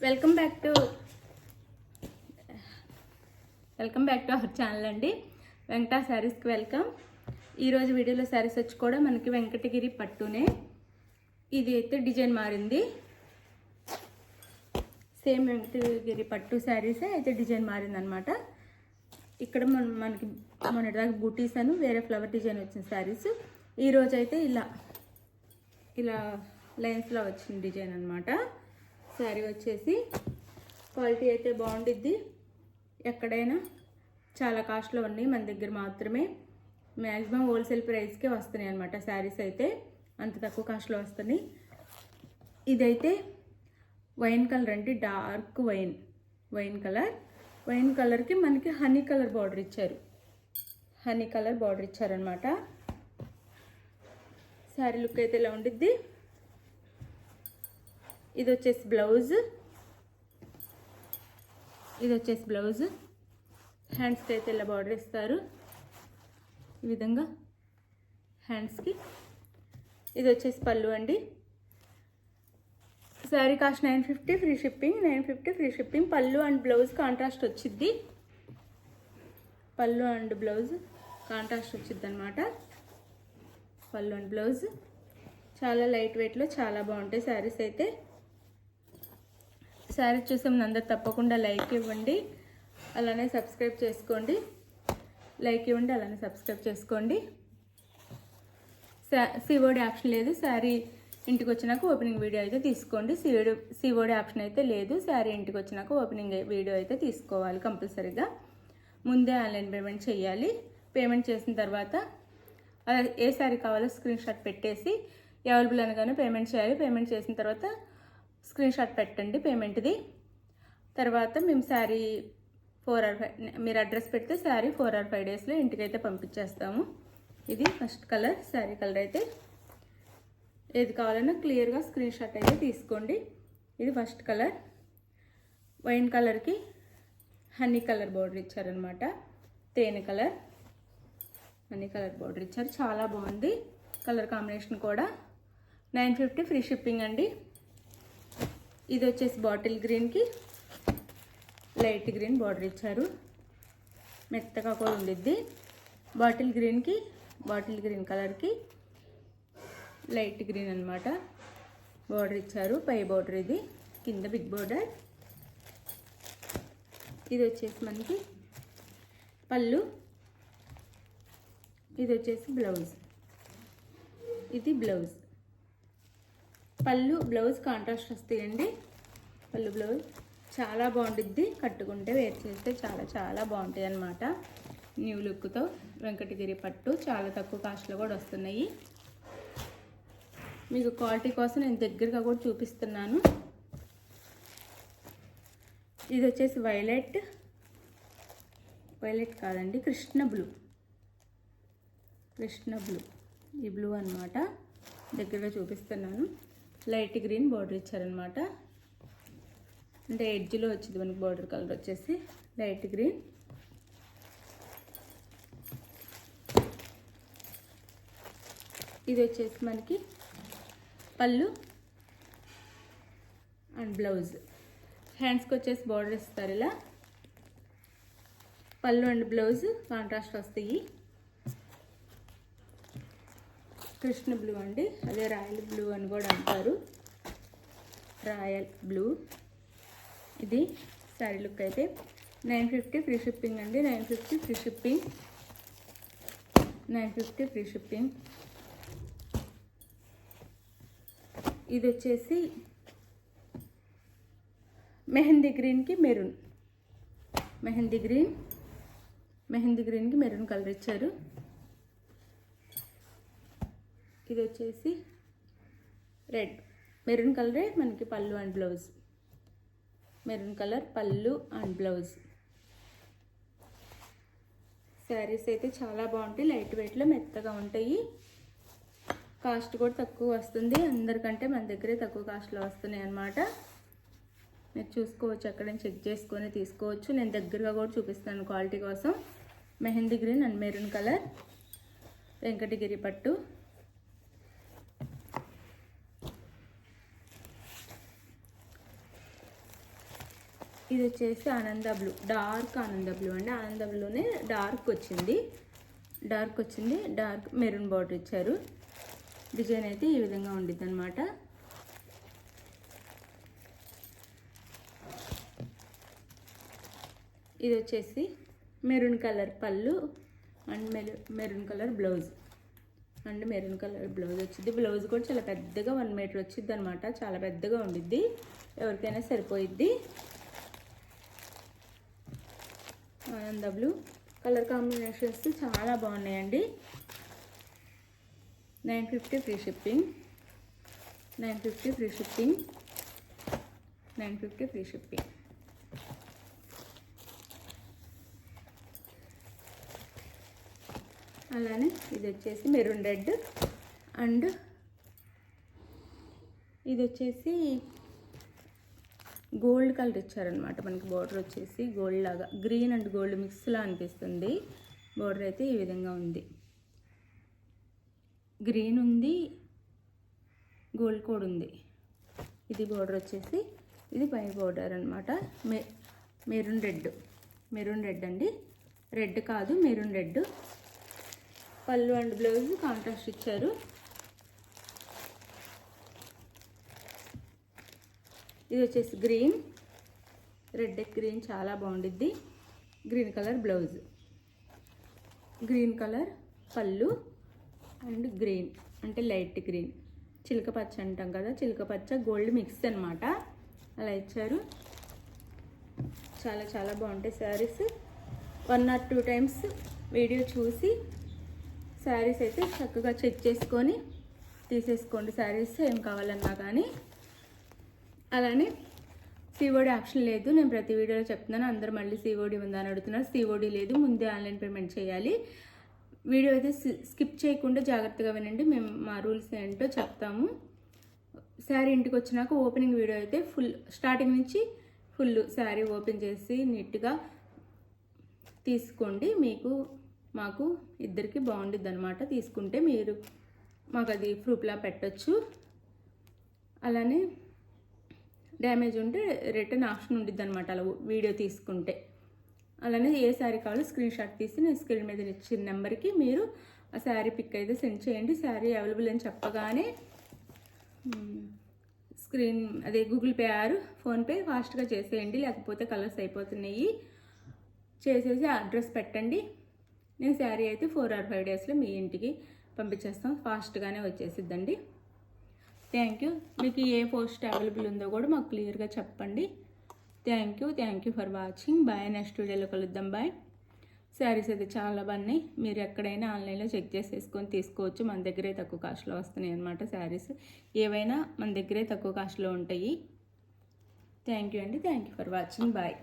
Welcome back to our channel అండి. వెంకటా శారీస్కి welcome. ఈరోజు వీడియోలో శారీస్ వచ్చి కూడా మనకి వెంకటగిరి పట్టునే. ఇది అయితే డిజైన్ మారింది, సేమ్ వెంకటగిరి పట్టు శారీసే అయితే డిజైన్ మారింది అనమాట. ఇక్కడ మనకి మొన్నటిదాకా బూటీస్ అని వేరే ఫ్లవర్ డిజైన్ వచ్చిన శారీస్. ఈరోజు అయితే ఇలా లైన్స్లో వచ్చిన డిజైన్ అనమాట. శారీ వచ్చేసి క్వాలిటీ అయితే బాగుండిద్ది. ఎక్కడైనా చాలా కాస్ట్లో ఉన్నాయి, మన దగ్గర మాత్రమే మ్యాక్సిమం హోల్సేల్ ప్రైస్కే వస్తున్నాయి అనమాట. శారీస్ అయితే అంత తక్కువ కాస్ట్లో వస్తున్నాయి. ఇదైతే వైన్ కలర్ అండి, డార్క్ వైన్ కలర్కి మనకి హనీ కలర్ బార్డర్ ఇచ్చారనమాట. శారీ లుక్ అయితే ఇలా ఉండిద్ది. ఇది వచ్చేసి బ్లౌజ్. హ్యాండ్స్కి అయితే ఇలా బార్డర్ ఇస్తారు ఈ విధంగా హ్యాండ్స్కి. ఇది వచ్చేసి పళ్ళు అండి. Sari cost 950 free shipping. పళ్ళు అండ్ బ్లౌజ్ కాంట్రాస్ట్ వచ్చిద్ది. అనమాట. పళ్ళు అండ్ బ్లౌజ్ చాలా లైట్ వెయిట్లో చాలా బాగుంటాయి శారీస్ అయితే. శారీ చూసే ముందు అందరు తప్పకుండా లైక్ ఇవ్వండి, అలానే సబ్స్క్రైబ్ చేసుకోండి. సిఓడి ఆప్షన్ లేదు. శారీ ఇంటికి వచ్చినాక ఓపెనింగ్ వీడియో అయితే తీసుకోండి. సిఓడి ఆప్షన్ అయితే లేదు. శారీ ఇంటికి వచ్చినాక ఓపెనింగ్ వీడియో అయితే తీసుకోవాలి కంపల్సరీగా. ముందే ఆన్లైన్ పేమెంట్ చేయాలి. పేమెంట్ చేసిన తర్వాత ఏ శారీ కావాలో స్క్రీన్ షాట్ పెట్టేసి అవైలబుల్ అనగానే పేమెంట్ చేయాలి. పేమెంట్ చేసిన తర్వాత స్క్రీన్ షాట్ పెట్టండి పేమెంట్ది. తర్వాత మేము శారీ 4 or 5 మీరు అడ్రస్ పెడితే శారీ 4 or 5 డేస్లో ఇంటికైతే పంపించేస్తాము. ఇది ఫస్ట్ కలర్. శారీ కలర్ అయితే ఏది కావాలన్నా క్లియర్గా స్క్రీన్ షాట్ అయితే తీసుకోండి. ఇది ఫస్ట్ కలర్. వైన్ కలర్కి హనీ కలర్ బార్డర్ ఇచ్చారనమాట. తేనె కలర్ హనీ కలర్ బార్డర్ ఇచ్చారు. చాలా బాగుంది కలర్ కాంబినేషన్ కూడా. 950 ఫ్రీ షిప్పింగ్ అండి. ఇది వచ్చేసి బాటిల్ గ్రీన్కి లైట్ గ్రీన్ బార్డర్ ఇచ్చారు. మెత్తగా కూడా ఉండిద్ది. బాటిల్ గ్రీన్ కలర్కి లైట్ గ్రీన్ అనమాట బార్డర్ ఇచ్చారు. పై బార్డర్ ఇది, కింద బిగ్ బార్డర్. ఇది వచ్చేసి మనకి పళ్ళు. ఇది వచ్చేసి బ్లౌజ్. ఇది బ్లౌజ్. పళ్ళు బ్లౌజ్ కాంట్రాస్ట్ వస్తాయండి. పళ్ళు బ్లౌజ్ చాలా బాగుంటుంది. కట్టుకుంటే వేర్ చేస్తే చాలా చాలా బాగుంటాయి అన్నమాట. న్యూ లుక్తో వెంకటగిరి పట్టు చాలా తక్కువ కాస్ట్లో కూడా వస్తున్నాయి. మీకు క్వాలిటీ కోసం నేను దగ్గరగా కూడా చూపిస్తున్నాను. ఇది వచ్చేసి వైలెట్ కాదండి, కృష్ణ బ్లూ. ఈ బ్లూ అన్నమాట. దగ్గరగా చూపిస్తున్నాను. లైట్ గ్రీన్ బార్డర్ ఇచ్చారనమాట. అంటే ఎడ్జ్లో వచ్చింది మనకి బార్డర్ కలర్ వచ్చేసి లైట్ గ్రీన్. ఇది వచ్చేసి మనకి పళ్ళు అండ్ బ్లౌజ్. హ్యాండ్స్కి వచ్చేసి బార్డర్ ఇస్తారు ఇలా. పళ్ళు అండ్ బ్లౌజ్ కాంట్రాస్ట్ వస్తాయి. కృష్ణ బ్లూ అండి, అదే రాయల్ బ్లూ అని కూడా అంటారు. Royal blue. ఇది శారీ లుక్ అయితే 950 ఫ్రీ షిప్పింగ్ అండి. 950 ఫ్రీ షిప్పింగ్. ఇది వచ్చేసి మెహందీ గ్రీన్కి మెరూన్ కలర్ ఇచ్చారు. ఇది వచ్చేసి రెడ్. మెరూన్ కలరే మనకి పళ్ళు అండ్ బ్లౌజ్. శారీస్ అయితే చాలా బాగుంటాయి. లైట్ వెయిట్లో మెత్తగా ఉంటాయి. కాస్ట్ కూడా తక్కువ వస్తుంది. అందరికంటే మన దగ్గరే తక్కువ కాస్ట్లో వస్తున్నాయి అన్నమాట. మీరు చూసుకోవచ్చు, అక్కడ చెక్ చేసుకొని తీసుకోవచ్చు. నేను దగ్గరగా కూడా చూపిస్తాను క్వాలిటీ కోసం. Mehndi green and maroon colour Venkatagiri పట్టు. ఇది వచ్చేసి ఆనంద బ్లూ, డార్క్ ఆనంద బ్లూ అండి. ఆనంద బ్లూనే డార్క్ వచ్చింది, డార్క్ మెరూన్ బార్డర్ ఇచ్చారు. డిజైన్ అయితే ఈ విధంగా ఉండిద్ది అనమాట. ఇది వచ్చేసి మెరూన్ కలర్ పళ్ళు అండ్ మెరూన్ కలర్ బ్లౌజ్ వచ్చింది. బ్లౌజ్ కూడా చాలా పెద్దగా 1 మీటర్ వచ్చింది అనమాట. చాలా పెద్దగా ఉండిద్ది, ఎవరికైనా సరిపోయిద్ది. ఆనంద బ్లూ కలర్ కాంబినేషన్స్ చాలా బాగున్నాయండి. 950 free shipping, 950 free shipping, 950 free shipping. అలానే ఇది వచ్చేసి మెరూన్ రెడ్ అండ్ ఇది వచ్చేసి గోల్డ్ కలర్ ఇచ్చారనమాట. మనకి బార్డర్ వచ్చేసి గోల్డ్ లాగా, గ్రీన్ అండ్ గోల్డ్ మిక్స్లా అనిపిస్తుంది. బార్డర్ అయితే ఈ విధంగా ఉంది, గ్రీన్ ఉంది, గోల్డ్ కూడా ఉంది. ఇది బార్డర్ వచ్చేసి ఇది పై బార్డర్ అనమాట. మెరూన్ రెడ్ అండి, రెడ్ కాదు మెరూన్ రెడ్. పళ్ళు అండ్ బ్లౌజ్ కాంట్రాస్ట్ ఇచ్చారు. ఇది వచ్చేసి గ్రీన్, రెడ్ గ్రీన్ చాలా బాగుండిద్ది. Green colour blouse, green colour పళ్ళు అండ్ గ్రీన్ అంటే లైట్ గ్రీన్, చిలక పచ్చ అంటాం కదా, చిలక పచ్చ గోల్డ్ మిక్స్ అనమాట. అలా ఇచ్చారు. చాలా చాలా బాగుంటాయి శారీస్. 1 or 2 టైమ్స్ వీడియో చూసి శారీస్ అయితే చక్కగా చెక్ చేసుకొని తీసేసుకోండి. శారీస్ ఏం కావాలన్నా కానీ. అలానే సిఓడి ఆప్షన్ లేదు, నేను ప్రతి వీడియోలో చెప్తున్నాను. అందరూ మళ్ళీ సిఓడి ఉందా అని అడుగుతున్నారు. సిఓడి లేదు, ముందే ఆన్లైన్ పేమెంట్ చేయాలి. వీడియో అయితే స్కిప్ చేయకుండా జాగ్రత్తగా వినండి, మేము మా రూల్స్ ఏంటో చెప్తాము. శారీ ఇంటికి వచ్చినాక ఓపెనింగ్ వీడియో అయితే ఫుల్ స్టార్టింగ్ నుంచి ఫుల్ శారీ ఓపెన్ చేసి నీట్గా తీసుకోండి. మాకు ఇద్దరికి బాగుండిద్ది అనమాట. తీసుకుంటే మీరు మాకు అది ప్రూఫ్లా పెట్టచ్చు. అలానే డ్యామేజ్ ఉంటే రిటర్న్ ఆప్షన్ ఉండిద్ది అనమాట అలా వీడియో తీసుకుంటే. అలానే ఏ శారీ కావాలో స్క్రీన్ షాట్ తీసి నేను స్క్రీన్ మీద ఇచ్చిన నెంబర్కి మీరు ఆ శారీ పిక్ అయితే సెండ్ చేయండి. శారీ అవైలబుల్ అని చెప్పగానే అదే గూగుల్ పే ఆర్ ఫోన్పే ఫాస్ట్గా చేసేయండి, లేకపోతే కలర్స్ అయిపోతున్నాయి. చేసేసి అడ్రస్ పెట్టండి. నేను శారీ అయితే 4 or 5 డేస్లో మీ ఇంటికి పంపించేస్తాం, ఫాస్ట్గానే వచ్చేసిద్దండి. Thank you. మీకు ఏ పోస్ట్ అవైలబుల్ ఉందో కూడా మాకు క్లియర్గా చెప్పండి. Thank you for watching. Bye. Next వీడియోలో కలుద్దాం. బాయ్. శారీస్ అయితే చాలా బాగున్నాయి, మీరు ఎక్కడైనా ఆన్లైన్లో చెక్ చేసేసుకొని తీసుకోవచ్చు. మన దగ్గరే తక్కువ కాస్ట్లో వస్తున్నాయి అన్నమాట. శారీస్ ఏవైనా మన దగ్గరే తక్కువ కాస్ట్లో ఉంటాయి. థ్యాంక్ యూ అండి. Thank you for watching. Bye.